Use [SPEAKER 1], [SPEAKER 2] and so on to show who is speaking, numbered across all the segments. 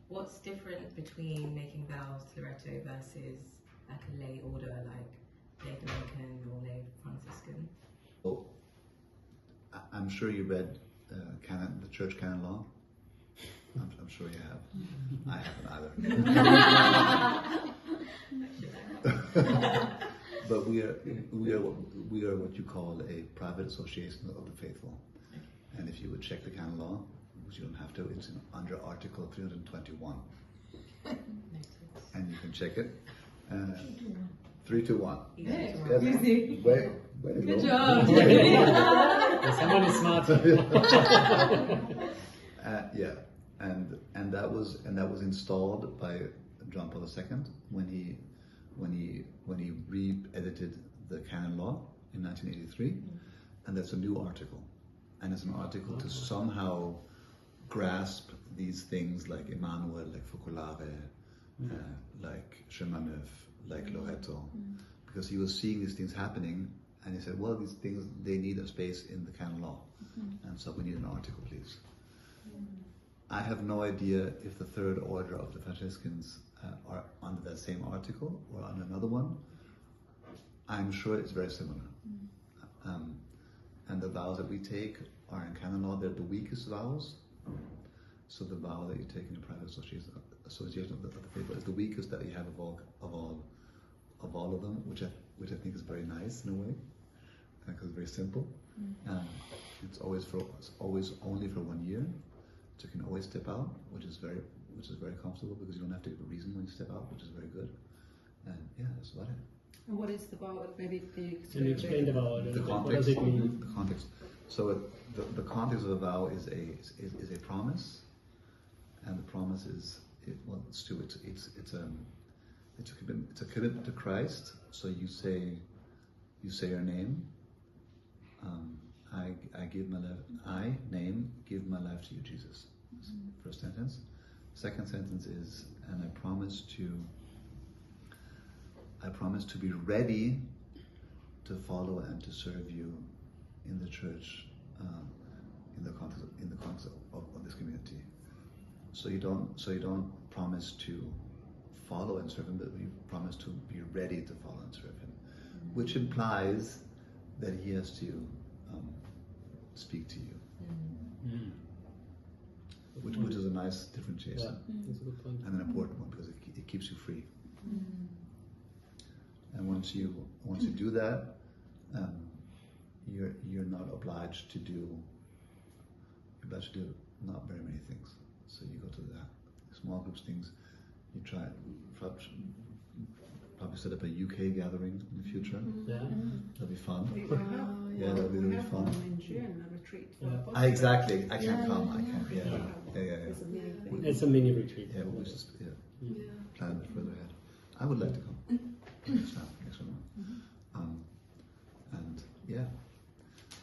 [SPEAKER 1] What's different between making vows to Loretto versus like a lay order, like lay Dominican or lay Franciscan?
[SPEAKER 2] Oh, I'm sure you read the church canon law. I'm sure you have. I haven't either. But we are what you call a private association of the faithful. And if you would check the canon law, which you don't have to, it's under Article 321. And you can check it. 321.
[SPEAKER 1] Yes.
[SPEAKER 2] Easy. Way to
[SPEAKER 1] Good
[SPEAKER 2] go.
[SPEAKER 1] job.
[SPEAKER 3] Someone is smart.
[SPEAKER 2] Yeah, and that was installed by John Paul II when he re-edited the canon law in 1983, and that's a new article, and it's an article to somehow grasp these things like Emmanuel, like Focolare, like Chemin Neuf, like Loretto, because he was seeing these things happening, and he said, well, these things, they need a space in the canon law, and so we need an article, please. I have no idea if the third order of the Franciscans are under that same article or on another one. I'm sure it's very similar. And the vows that we take are in canon law. They're the weakest vows. So the vow that you take in a private association of the faithful is the weakest that you have of all of them, which I think is very nice in a way, because it's very simple. It's always only for 1 year. So you can always step out, which is very comfortable, because you don't have to give a reason when you step out, which is very good. And yeah, that's about it.
[SPEAKER 4] And what is the vow? Maybe
[SPEAKER 3] Can you explain the vow?
[SPEAKER 2] The context.
[SPEAKER 3] What does it mean?
[SPEAKER 2] The context. So the context of a vow is a promise, and the promise is it's a commitment to Christ. So you say your name. I give my life. Give my life to you, Jesus. First sentence. Second sentence is, and I promise to be ready to follow and to serve you in the church, in the context of this community. So you don't promise to follow and serve him, but you promise to be ready to follow and serve him, which implies that he has to speak to you, which is a nice differentiation,
[SPEAKER 3] That's a good point.
[SPEAKER 2] and an important one, because it keeps you free. And once you do that, you're not obliged to do. You're obliged to do not very many things. So you go to the small groups things. You try probably set up a UK gathering in the future.
[SPEAKER 3] Yeah.
[SPEAKER 2] That'll be fun.
[SPEAKER 4] yeah,
[SPEAKER 2] that'll be really fun.
[SPEAKER 4] in June, a retreat.
[SPEAKER 2] Exactly. I can't come. I can't. Yeah.
[SPEAKER 4] It's a mini thing.
[SPEAKER 3] It's a mini retreat.
[SPEAKER 2] Yeah, we'll just plan a bit further ahead. I would like to come next summer. And yeah,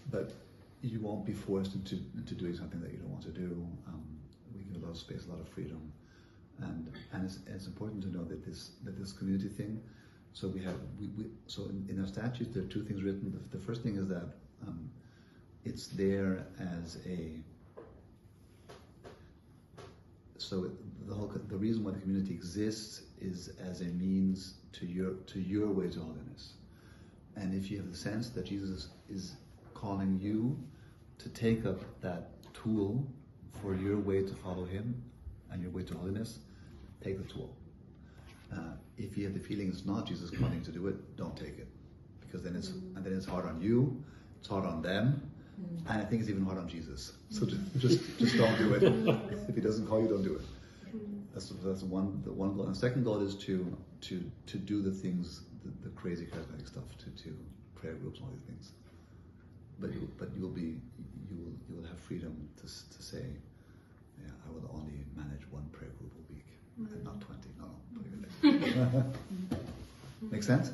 [SPEAKER 2] but you won't be forced into doing something that you don't want to do. We give a lot of space, a lot of freedom, and it's important to know that this community thing. So so in our statutes there are two things written. The first thing is that it's there as a. So the reason why the community exists is as a means to your way to holiness. And if you have the sense that Jesus is calling you to take up that tool for your way to follow him and your way to holiness, take the tool. If you have the feeling it's not Jesus calling you to do it, don't take it, because then it's hard on you, it's hard on them, and I think it's even hard on Jesus. So just don't do it. If he doesn't call you, don't do it. That's one goal. And the second goal is to do the things, the crazy charismatic stuff, to prayer groups and all these things. But you will have freedom to say, yeah, I will only manage one prayer group a week and not 20. No, put it like that. Make sense?